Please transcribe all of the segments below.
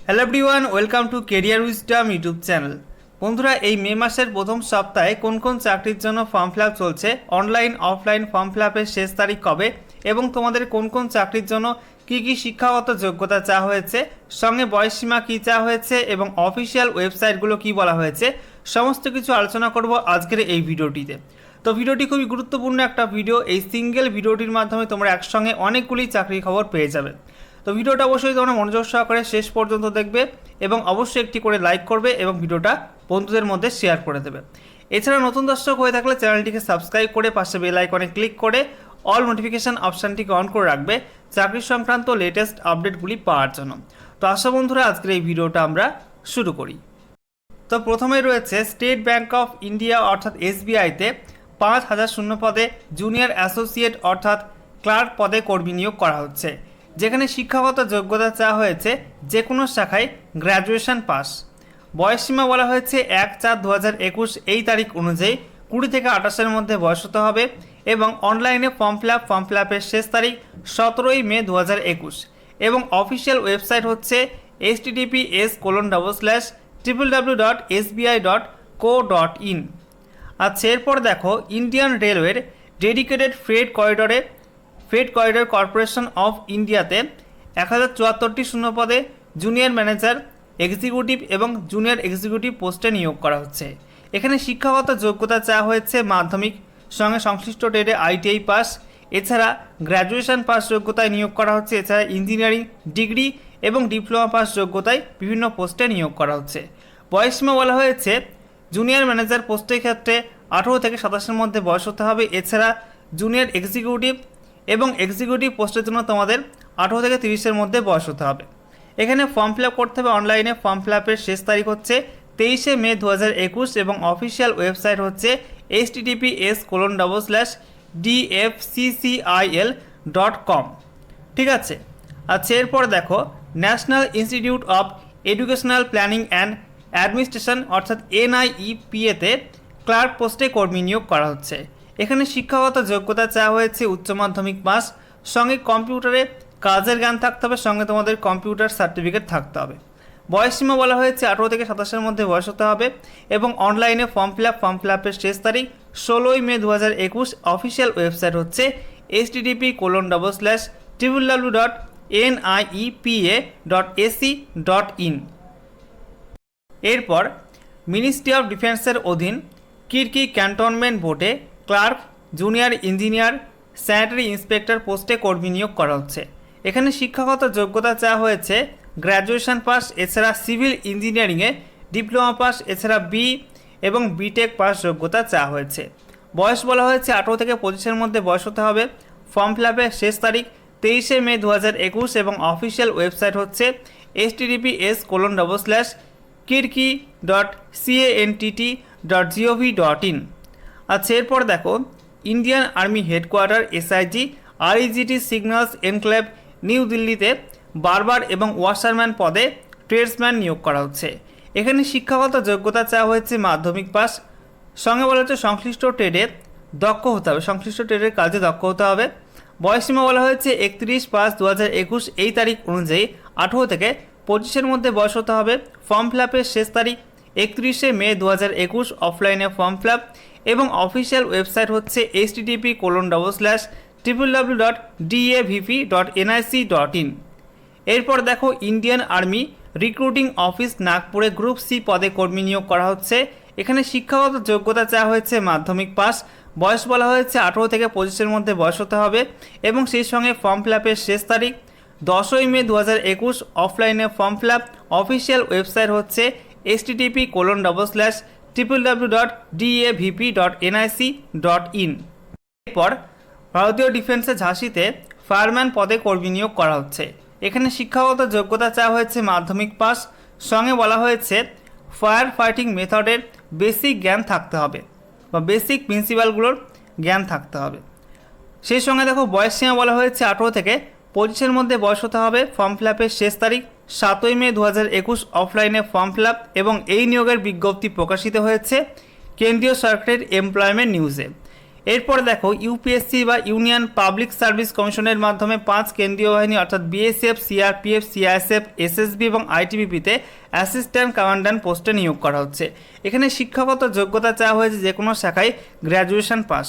Hello everyone, welcome to career wisdom YouTube channel. বন্ধুরা, এই মে মাসের প্রথম সপ্তাহে কোন কোন চাকরির জন্য ফর্ম ফিল আপ চলছে, অনলাইন অফলাইন ফর্ম ফিল আপের শেষ তারিখ কবে এবং তোমাদের কোন কোন চাকরির জন্য কী কী শিক্ষাগত যোগ্যতা চাওয়া হয়েছে, সঙ্গে বয়সসীমা কী চাওয়া হয়েছে এবং অফিসিয়াল ওয়েবসাইটগুলো কী বলা হয়েছে, সমস্ত কিছু আলোচনা করব আজকের এই ভিডিওটিতে। তো ভিডিওটি খুবই গুরুত্বপূর্ণ একটা ভিডিও। এই সিঙ্গেল ভিডিওটির মাধ্যমে তোমরা একসঙ্গে অনেকগুলি চাকরির খবর পেয়ে যাবে। তো ভিডিওটা অবশ্যই তোমরা মনোযোগ সহকারে শেষ পর্যন্ত দেখবে এবং অবশ্যই একটি করে লাইক করবে এবং ভিডিওটা বন্ধুদের মধ্যে শেয়ার করে দেবে। এছাড়া নতুন দর্শক হয়ে থাকলে চ্যানেলটিকে সাবস্ক্রাইব করে পাশে বেল আইকনে ক্লিক করে অল নোটিফিকেশান অপশানটিকে অন করে রাখবে চাকরি সংক্রান্ত লেটেস্ট আপডেটগুলি পাওয়ার জন্য। তো আসো বন্ধুরা, আজকের এই ভিডিওটা আমরা শুরু করি। তো প্রথমে রয়েছে স্টেট ব্যাঙ্ক অফ ইন্ডিয়া অর্থাৎ SBIতে 5,000 শূন্য পদে জুনিয়র অ্যাসোসিয়েট অর্থাৎ ক্লার্ক পদে কর্মী নিয়োগ করা হচ্ছে, যেখানে শিক্ষাগত যোগ্যতা চাওয়া হয়েছে যে কোনো শাখায় গ্র্যাজুয়েশন পাস। বয়সসীমা বলা হয়েছে 1/4/2021 এই তারিখ অনুযায়ী 20 থেকে 28-এর মধ্যে বয়স হতে হবে এবং অনলাইনে ফর্ম ফিল আপের শেষ তারিখ 17 মে 2021 এবং অফিসিয়াল ওয়েবসাইট হচ্ছে https://www.sbi.co.in। আচ্ছা, এরপর দেখো ইন্ডিয়ান রেলওয়ের dedicated freight corridor corporation of ইন্ডিয়াতে 1074টি শূন্য পদে জুনিয়র ম্যানেজার, এক্সিকিউটিভ এবং জুনিয়র এক্সিকিউটিভ পোস্টে নিয়োগ করা হচ্ছে। এখানে শিক্ষাগত যোগ্যতা চাওয়া হয়েছে মাধ্যমিক সঙ্গে সংশ্লিষ্ট ট্রেডে ITI পাস, এছাড়া গ্র্যাজুয়েশন পাস যোগ্যতায় নিয়োগ করা হচ্ছে। এছাড়া ইঞ্জিনিয়ারিং ডিগ্রি এবং ডিপ্লোমা পাস যোগ্যতায় বিভিন্ন পোস্টে নিয়োগ করা হচ্ছে। বয়সসীমা বলা হয়েছে জুনিয়র ম্যানেজার পোস্টের ক্ষেত্রে 18 থেকে 27-এর মধ্যে বয়স হতে হবে। এছাড়া জুনিয়র এক্সিকিউটিভ এবং এক্সিকিউটিভ পোস্টের জন্য তোমাদের 18 থেকে 30-এর মধ্যে বয়স হতে হবে। এখানে ফর্ম ফিল আপ করতে হবে অনলাইনে। ফর্ম ফিল আপের শেষ তারিখ হচ্ছে 23 মে 2021 এবং অফিসিয়াল ওয়েবসাইট হচ্ছে https://dfccil.com। ঠিক আছে। আচ্ছা, এরপর দেখো national institute of educational planning and administration অর্থাৎ NIEPA-তে ক্লার্ক পোস্টে কর্মী নিয়োগ করা হচ্ছে। এখানে শিক্ষাগত যোগ্যতা চাওয়া হয়েছে উচ্চ মাধ্যমিক পাস, সঙ্গে কম্পিউটারে কাজের জ্ঞান থাকতে হবে, সঙ্গে তোমাদের কম্পিউটার সার্টিফিকেট থাকতে হবে। বয়সসীমা বলা হয়েছে 18 থেকে 27-এর মধ্যে বয়স হতে হবে এবং অনলাইনে ফর্ম ফিল আপের শেষ তারিখ 16 মে 2021। অফিসিয়াল ওয়েবসাইট হচ্ছে http://www.niepa.ac.in। এরপর মিনিস্ট্রি অফ ডিফেন্সের অধীন কিরকি ক্যান্টনমেন্ট বোর্ডে clerk, junior engineer, sanitary inspector পোস্টে কর্মী নিয়োগ করা হচ্ছে। এখানে শিক্ষাগত যোগ্যতা চাওয়া হয়েছে গ্র্যাজুয়েশন পাস, এছাড়া সিভিল ইঞ্জিনিয়ারিংয়ে ডিপ্লোমা পাস, এছাড়া BE এবং BTech পাস যোগ্যতা চাওয়া হয়েছে। বয়স বলা হয়েছে 18 থেকে 25-এর মধ্যে বয়স হতে হবে। ফর্ম ফিল আপের শেষ তারিখ 23 মে 2021 এবং অফিসিয়াল ওয়েবসাইট হচ্ছে https://kirki.cant.gov.in। আচ্ছা, এরপর দেখো Indian army headquarter SIG REGT signals enclave new দিল্লিতে বারবার এবং ওয়াশারম্যান পদে ট্রেডসম্যান নিয়োগ করা হচ্ছে। এখানে শিক্ষাগত যোগ্যতা চাওয়া হয়েছে মাধ্যমিক পাস, সঙ্গে বলা হচ্ছে সংশ্লিষ্ট ট্রেডে দক্ষ হতে হবে, সংশ্লিষ্ট ট্রেডের কাজে দক্ষ হতে হবে। বয়সসীমা বলা হয়েছে 31/5/2021 এই তারিখ অনুযায়ী 18 থেকে 25-এর মধ্যে বয়স হতে হবে। ফর্ম ফিল আপের শেষ তারিখ 31 মে 2021। অফলাইনে ফর্ম ফিল আপ এবং অফিসিয়াল ওয়েবসাইট হচ্ছে http://www.davp.nic.in। এরপর দেখো ইন্ডিয়ান আর্মি রিক্রুটিং অফিস নাগপুরে গ্রুপ C পদে কর্মী নিয়োগ করা হচ্ছে। এখানে শিক্ষাগত যোগ্যতা চাওয়া হয়েছে মাধ্যমিক পাস, বয়স বলা হয়েছে 18 থেকে 25-এর মধ্যে বয়স হতে হবে এবং সেই সঙ্গে ফর্ম ফিল আপের শেষ তারিখ 10 মে 2021। অফলাইনে form fill up, official website হচ্ছে http://www.davp.nic.in। এরপর ভারতীয় ডিফেন্সে ঝাঁসিতে ফায়ারম্যান পদে কর্মী নিয়োগ করা হচ্ছে। এখানে শিক্ষাগত যোগ্যতা চাওয়া হয়েছে মাধ্যমিক পাস, সঙ্গে বলা হয়েছে ফায়ার ফাইটিং মেথডের বেসিক জ্ঞান থাকতে হবে বা বেসিক প্রিন্সিপালগুলোর জ্ঞান থাকতে হবে। সেই সঙ্গে দেখো বয়সসীমা বলা হয়েছে 18 থেকে 25-এর মধ্যে বয়স হতে হবে। ফর্ম ফিল আপের শেষ তারিখ 7 মে 2021। অফলাইনে ফর্ম ফিল আপ এবং এই নিয়োগের বিজ্ঞপ্তি প্রকাশিত হয়েছে কেন্দ্রীয় সরকারের এমপ্লয়মেন্ট নিউজে। এরপর দেখো ইউপিএসসি বা ইউনিয়ন পাবলিক সার্ভিস কমিশনের মাধ্যমে 5 কেন্দ্রীয় বাহিনী অর্থাৎ বিএসএফ, সিআরপিএফ, সিআইএসএফ, এসএসবি এবং আইটিবিপিতে অ্যাসিস্ট্যান্ট কমান্ড্যান্ট পোস্টে নিয়োগ করা হচ্ছে। এখানে শিক্ষাগত যোগ্যতা চাওয়া হয়েছে যে কোনো শাখায় গ্র্যাজুয়েশন পাস।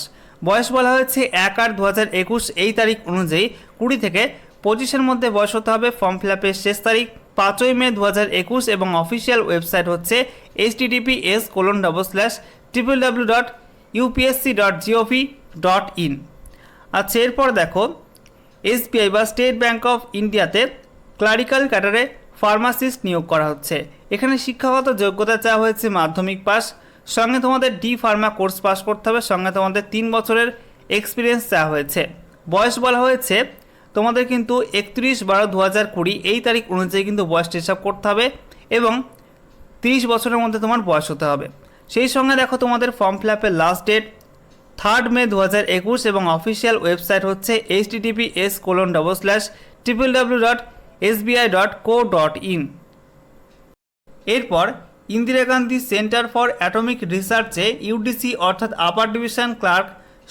বয়স বলা হয়েছে 1/8/2021 এই তারিখ অনুযায়ী 20 থেকে 25-এর মধ্যে বয়স হতে হবে। ফর্ম ফিল আপের শেষ তারিখ 5 মে 2021 এবং অফিসিয়াল ওয়েবসাইট হচ্ছে https://www.upsc.gov.in। আচ্ছা, এরপর দেখো এসবিআই বা স্টেট ব্যাংক অফ ইন্ডিয়াতে ক্লারিক্যাল ক্যাডারে ফার্মাসিস্ট নিয়োগ করা হচ্ছে। এখানে শিক্ষাগত যোগ্যতা চাওয়া হয়েছে মাধ্যমিক পাস, সঙ্গে তোমাদের ডি ফার্মা কোর্স পাস করতে হবে, সঙ্গে তোমাদের 3 বছরের এক্সপিরিয়েন্স চাওয়া হয়েছে। বয়স বলা হয়েছে তোমাদের কিন্তু 31/12/2020 এই তারিখ অনুযায়ী কিন্তু বয়সটা হিসাব করতে হবে এবং 30 বছরের মধ্যে তোমার বয়স হতে হবে। সেই সঙ্গে দেখো তোমাদের ফর্ম ফিল আপের লাস্ট ডেট 3 মে 2021 এবং অফিসিয়াল ওয়েবসাইট হচ্ছে https://www.sbi.co.in। এরপর Indira Gandhi centre for atomic রিসার্চে ইউডিসি অর্থাৎ আপার ডিভিশন ক্লার্ক,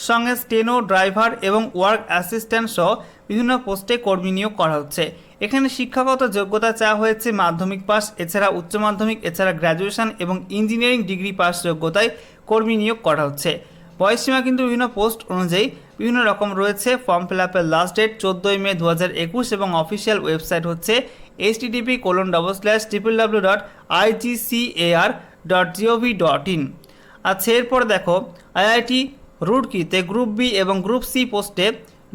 সঙ্গে স্টেনো, ড্রাইভার এবং ওয়ার্ক অ্যাসিস্ট্যান্ট সহ বিভিন্ন পোস্টে কর্মী নিয়োগ করা হচ্ছে। এখানে শিক্ষাগত যোগ্যতা চাওয়া হয়েছে মাধ্যমিক পাস, এছাড়া উচ্চ মাধ্যমিক, এছাড়া গ্র্যাজুয়েশন এবং ইঞ্জিনিয়ারিং ডিগ্রি পাস যোগ্যতায় কর্মী নিয়োগ করা হচ্ছে। বয়সসীমা কিন্তু বিভিন্ন পোস্ট অনুযায়ী বিভিন্ন রকম রয়েছে। ফর্ম ফিল আপের লাস্ট ডেট 14 মে 2021 এবং অফিসিয়াল ওয়েবসাইট হচ্ছে http://www.igcar.gov.in। আচ্ছা, এরপর দেখো আইআইটি রুড়কিতে গ্রুপ বি এবং গ্রুপ সি পোস্টে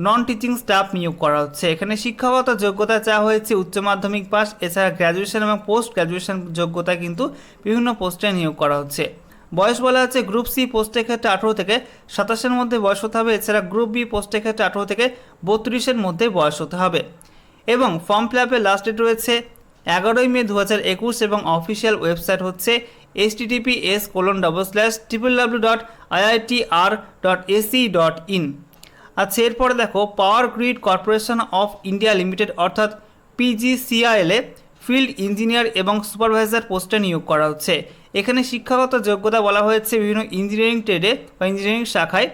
নন টিচিং স্টাফ নিয়োগ করা হচ্ছে। এখানে শিক্ষাগত যোগ্যতা চাওয়া হয়েছে উচ্চ মাধ্যমিক পাস, এছাড়া গ্র্যাজুয়েশন এবং পোস্ট গ্র্যাজুয়েশন যোগ্যতা কিন্তু বিভিন্ন পোস্টে নিয়োগ করা হচ্ছে। বয়স বলা হচ্ছে গ্রুপ সি পোস্টের ক্ষেত্রে 18 থেকে 27-এর মধ্যে বয়স হতে হবে, এছাড়া গ্রুপ বি পোস্টের ক্ষেত্রে 18 থেকে 32-এর মধ্যে বয়স হতে হবে। এবং ফর্ম ফিল আপের লাস্ট ডেট রয়েছে 11 মে 2021 এবং অফিসিয়াল ওয়েবসাইট হচ্ছে https://www.iitr.ac.in। আচ্ছা, এরপরে দেখো power grid corporation of India limited অর্থাৎ পিজিসিআইএল-এ ফিল্ড ইঞ্জিনিয়ার এবং সুপারভাইজার পোস্টে নিয়োগ করা হচ্ছে। এখানে শিক্ষাগত যোগ্যতা বলা হয়েছে বিভিন্ন ইঞ্জিনিয়ারিং ট্রেডে বা ইঞ্জিনিয়ারিং শাখায়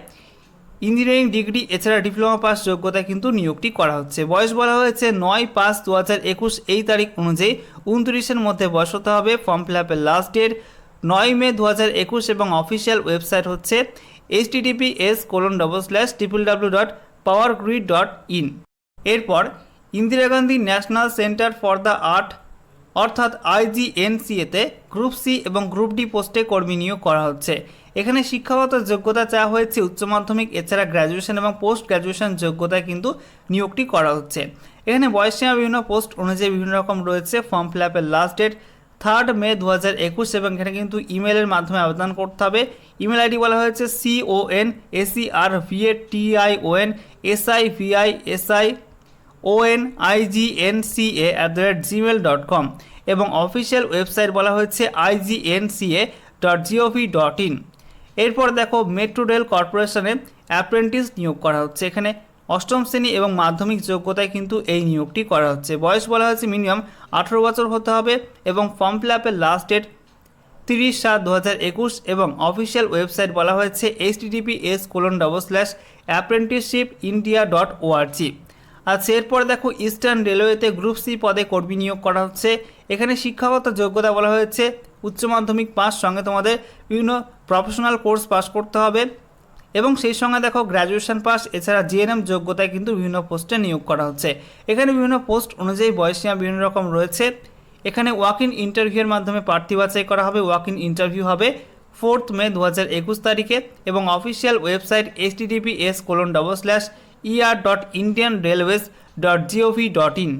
ইঞ্জিনিয়ারিং ডিগ্রি, এছাড়া ডিপ্লোমা পাস যোগ্যতা কিন্তু নিয়োগটি করা হচ্ছে। বয়স বলা হয়েছে 9/5/2021 এই তারিখ অনুযায়ী 29-এর মধ্যে বয়স হতে হবে। ফর্ম ফিল আপের লাস্ট ডেট 9 মে 2021 এবং অফিসিয়াল ওয়েবসাইট হচ্ছে https://www.powergrid.in। এরপর Indira Gandhi national centre for the art অর্থাৎ আইজিএনসিএতে গ্রুপ সি এবং গ্রুপ ডি পোস্টে কর্মী নিয়োগ করা হচ্ছে। এখানে শিক্ষাগত যোগ্যতা চাওয়া হয়েছে উচ্চ মাধ্যমিক, এছাড়া গ্র্যাজুয়েশন এবং পোস্ট গ্র্যাজুয়েশন যোগ্যতায় কিন্তু নিয়োগটি করা হচ্ছে। এখানে বয়সসীমা বিভিন্ন পোস্ট অনুযায়ী বিভিন্ন রকম রয়েছে। ফর্ম ফিল আপের লাস্ট ডেট 3 মে 2021 এবং এখানে কিন্তু ইমেলের মাধ্যমে আবেদন করতে হবে। ইমেল আইডি বলা হয়েছে conservationigNca@gmail.com এবং অফিসিয়াল ওয়েবসাইট বলা হয়েছে igNca.gov.in। এরপর দেখো মেট্রো রেল কর্পোরেশনে অ্যাপ্রেন্টিস নিয়োগ করা হচ্ছে। এখানে 8ম শ্রেণী এবং মাধ্যমিক যোগ্যতায় কিন্তু এই নিয়োগটি করা হচ্ছে। বয়স বলা হয়েছে মিনিমাম 18 বছর হতে হবে এবং ফর্ম ফিল আপের লাস্ট ডেট 30/7/2021 এবং অফিসিয়াল ওয়েবসাইট বলা হয়েছে https://apprenticeshipindia.org। আচ্ছা, এরপর দেখো ইস্টার্ন রেলওয়েতে গ্রুপ সি পদে কর্মী নিয়োগ করা হচ্ছে। এখানে শিক্ষাগত যোগ্যতা বলা হয়েছে উচ্চ মাধ্যমিক পাস, সঙ্গে তোমাদের বিভিন্ন প্রফেশনাল কোর্স পাস করতে হবে এবং সেই সঙ্গে দেখো গ্র্যাজুয়েশন পাস, এছাড়া জিএনএম যোগ্যতায় কিন্তু বিভিন্ন পোস্টে নিয়োগ করা হচ্ছে। এখানে বিভিন্ন পোস্ট অনুযায়ী বয়সসীমা বিভিন্ন রকম রয়েছে। এখানে ওয়াক ইন ইন্টারভিউয়ের মাধ্যমে প্রার্থী বাছাই করা হবে। ওয়াক ইন ইন্টারভিউ হবে 4 মে 2021 তারিখে এবং অফিসিয়াল ওয়েবসাইট https://er.indianrailways.gov.in।